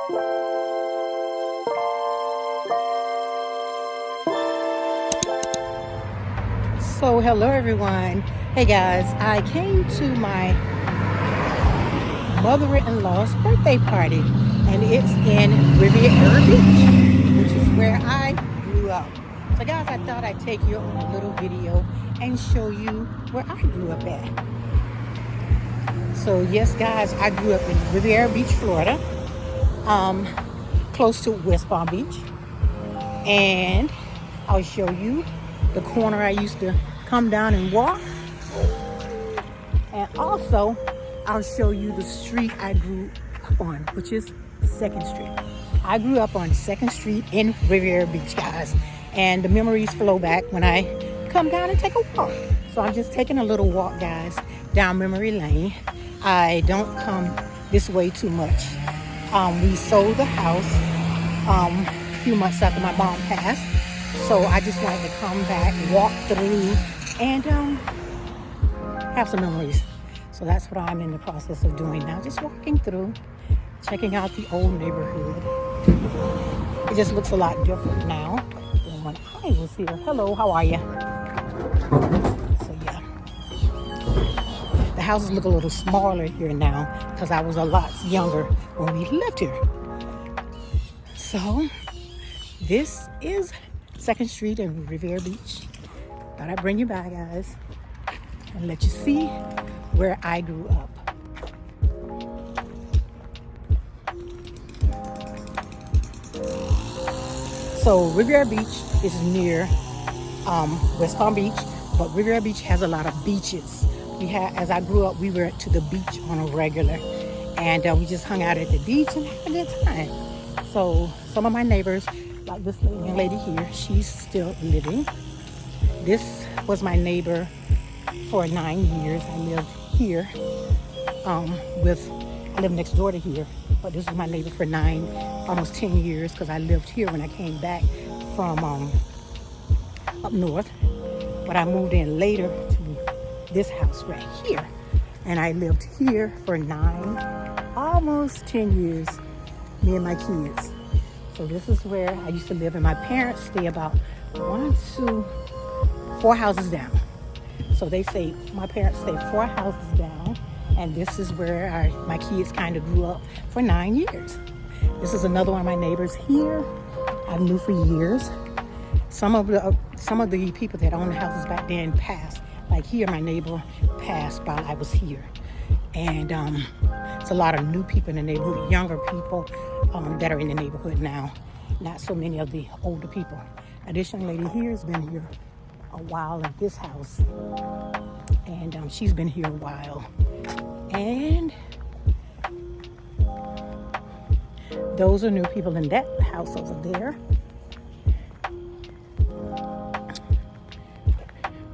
So hello everyone. Hey guys, I came to my mother-in-law's birthday party and it's in Riviera Beach, which is where I grew up. So guys, I thought I'd take you on a little video and show you where I grew up at. So yes guys, I grew up in Riviera Beach, Florida, close to West Palm Beach, and I'll show you the corner I used to come down and walk, and also I'll show you the street I grew up on, which is 2nd Street. I grew up on 2nd Street in Riviera Beach, guys, and the memories flow back when I come down and take a walk. So I'm just taking a little walk, guys, down memory lane. I don't come this way too much. We sold the house a few months after my mom passed, so I just wanted to come back, walk through, and have some memories. So that's what I'm in the process of doing now, just walking through, checking out the old neighborhood. It just looks a lot different now than when I was here. Hello, how are you? So yeah, the houses look a little smaller here now because I was a lot younger when we lived here. So this is 2nd Street in Riviera Beach. Thought I'd bring you by, guys, and let you see where I grew up. So Riviera Beach is near West Palm Beach, but Riviera Beach has a lot of beaches. As I grew up, we went to the beach on a regular, and we just hung out at the beach and had a good time. So some of my neighbors, like this young lady here, she's still living. This was my neighbor for 9 years. I lived here I lived next door to here, but this was my neighbor for almost 10 years because I lived here when I came back from up north. But I moved in later to this house right here, and I lived here for almost 10 years, me and my kids. So this is where I used to live, and my parents stay about 4 houses down. So my parents stay 4 houses down, and this is where my kids kind of grew up for 9 years. This is another one of my neighbors here I knew for years. Some of the people that owned the houses back then passed. Like here, my neighbor passed while I was here. And it's a lot of new people in the neighborhood, younger people that are in the neighborhood now. Not so many of the older people. Now, this young lady here has been here a while in this house, and she's been here a while, and those are new people in that house over there.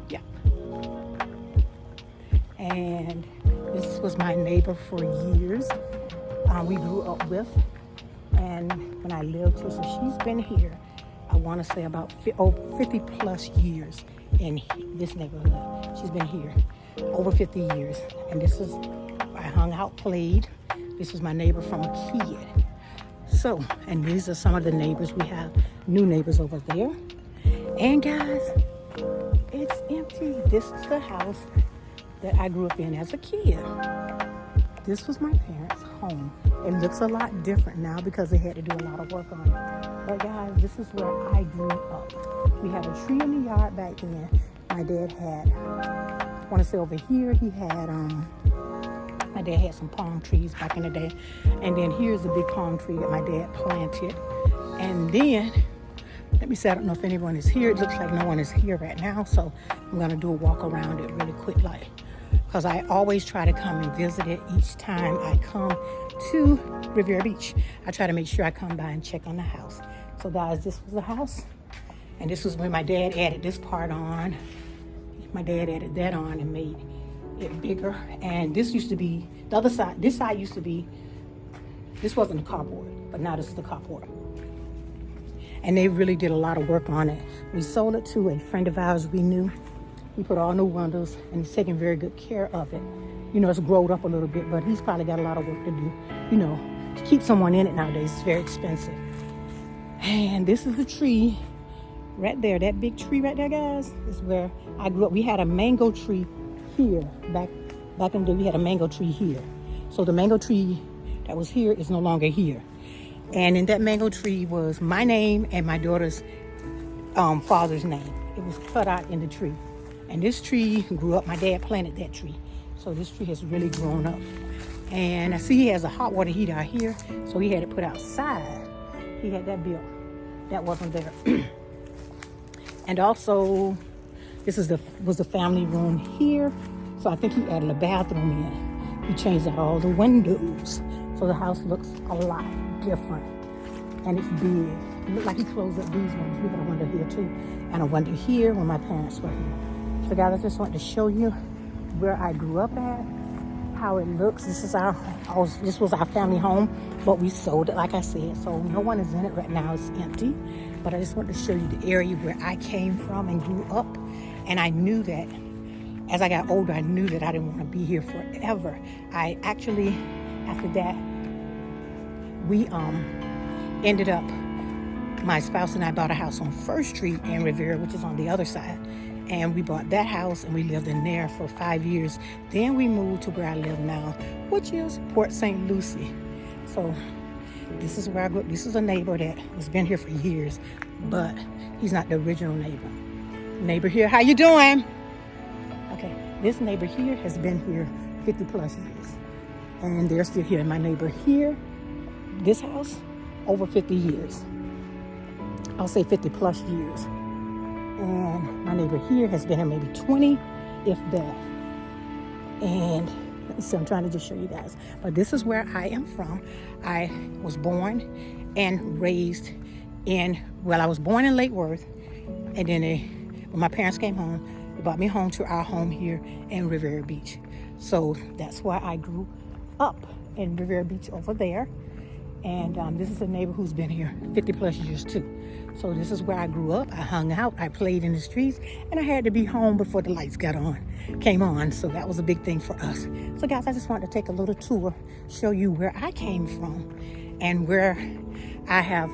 Yeah, and this was my neighbor for years. We grew up with, and when I lived here, so she's been here, I want to say about 50 plus years in this neighborhood. She's been here over 50 years. And this is, I hung out, played. This was my neighbor from a kid. So, and these are some of the neighbors. We have new neighbors over there. And guys, it's empty. This is the house that I grew up in as a kid. This was my parents' home. It looks a lot different now because they had to do a lot of work on it. But guys, this is where I grew up. We had a tree in the yard back then. My dad had, I want to say over here, my dad had some palm trees back in the day. And then here's a big palm tree that my dad planted. And then, let me say, I don't know if anyone is here. It looks like no one is here right now. So I'm going to do a walk around it really quick, because I always try to come and visit it each time I come to Riviera Beach. I try to make sure I come by and check on the house. So guys, this was the house, and this was when my dad added this part on. My dad added that on and made it bigger. And this used to be, the other side, this side used to be, this wasn't a carport, but now this is the carport. And they really did a lot of work on it. We sold it to a friend of ours we knew. We put all new windows, and he's taking very good care of it. You know, it's grown up a little bit, but he's probably got a lot of work to do, you know, to keep someone in it nowadays is very expensive. And this is the tree right there. That big tree right there, guys, is where I grew up. We had a mango tree here. Back in the day, we had a mango tree here. So the mango tree that was here is no longer here. And in that mango tree was my name and my daughter's father's name. It was cut out in the tree. And this tree grew up. My dad planted that tree. So this tree has really grown up. And I see he has a hot water heater out here. So he had it put outside. He had that built. That wasn't there. And also, this is was the family room here. So I think he added a bathroom in. He changed out all the windows. So the house looks a lot different. And it's big. It looked like he closed up these ones. We got a window here too. And a window here when my parents were here. So guys, I just wanted to show you where I grew up at, how it looks. This was our family home, but we sold it, like I said. So no one is in it right now. It's empty. But I just wanted to show you the area where I came from and grew up. And I knew that as I got older, I knew that I didn't want to be here forever. I actually, after that, we ended up, my spouse and I bought a house on First Street in Rivera, which is on the other side. And we bought that house and we lived in there for 5 years. Then we moved to where I live now, which is Port St. Lucie. So this is where I grew up. This is a neighbor that has been here for years, but he's not the original neighbor. Neighbor here, how you doing? Okay, this neighbor here has been here 50 plus years. And they're still here. And my neighbor here, this house, over 50 years. I'll say 50 plus years. And my neighbor here has been here maybe 20, if that. And so I'm trying to just show you guys. But this is where I am from. I was born and raised I was born in Lake Worth. And then when my parents came home, they brought me home to our home here in Rivera Beach. So that's why I grew up in Rivera Beach over there. And this is a neighbor who's been here 50 plus years too. So this is where I grew up. I hung out, I played in the streets, and I had to be home before the lights came on. So that was a big thing for us. So guys, I just wanted to take a little tour, show you where I came from and where I have,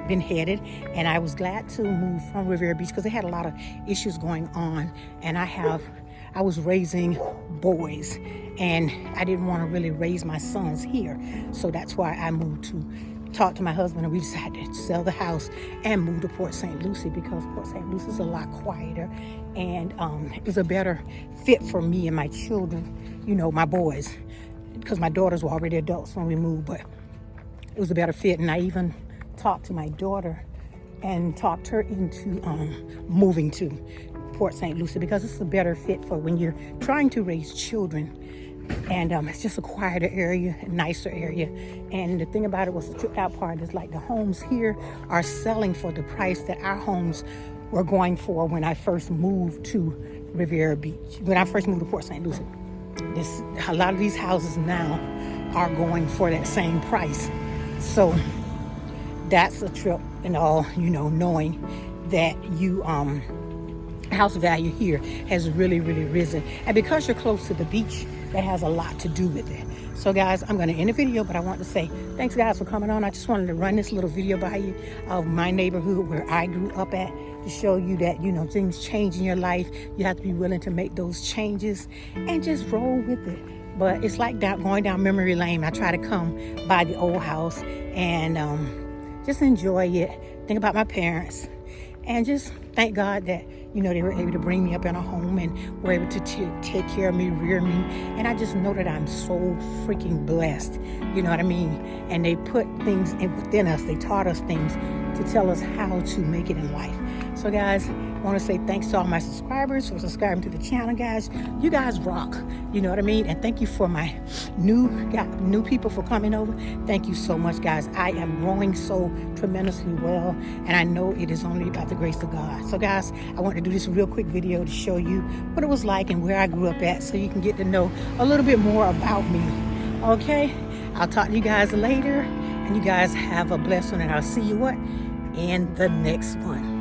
been headed. And I was glad to move from Rivera Beach because they had a lot of issues going on. And I was raising boys, and I didn't want to really raise my sons here. So that's why I moved to talk to my husband, and we decided to sell the house and move to Port St. Lucie because Port St. Lucie is a lot quieter, and it was a better fit for me and my children, my boys, because my daughters were already adults when we moved, but it was a better fit. And I even talked to my daughter and talked her into moving to Port St. Lucie because it's a better fit for when you're trying to raise children. And it's just a quieter area, a nicer area. And the thing about it was the tripped out part is like the homes here are selling for the price that our homes were going for when I first moved to Rivera Beach. When I first moved to Port St. Lucie. A lot of these houses now are going for that same price. So that's a trip and all, knowing that house value here has really, really risen. And because you're close to the beach, that has a lot to do with it. So guys, I'm going to end the video, but I want to say thanks guys for coming on. I just wanted to run this little video by you of my neighborhood where I grew up at to show you that, things change in your life. You have to be willing to make those changes and just roll with it. But it's like going down memory lane. I try to come by the old house and just enjoy it. Think about my parents and just thank God that, they were able to bring me up in a home and were able to take care of me, rear me. And I just know that I'm so freaking blessed. You know what I mean? And they put things within us. They taught us things to tell us how to make it in life. So guys, I want to say thanks to all my subscribers for subscribing to the channel, guys. You guys rock. You know what I mean? And thank you for my new people for coming over. Thank you so much, guys. I am growing so tremendously well, and I know it is only about the grace of God. So guys, I want to do this real quick video to show you what it was like and where I grew up at so you can get to know a little bit more about me. Okay? I'll talk to you guys later, and you guys have a blessed one, and I'll see you in the next one.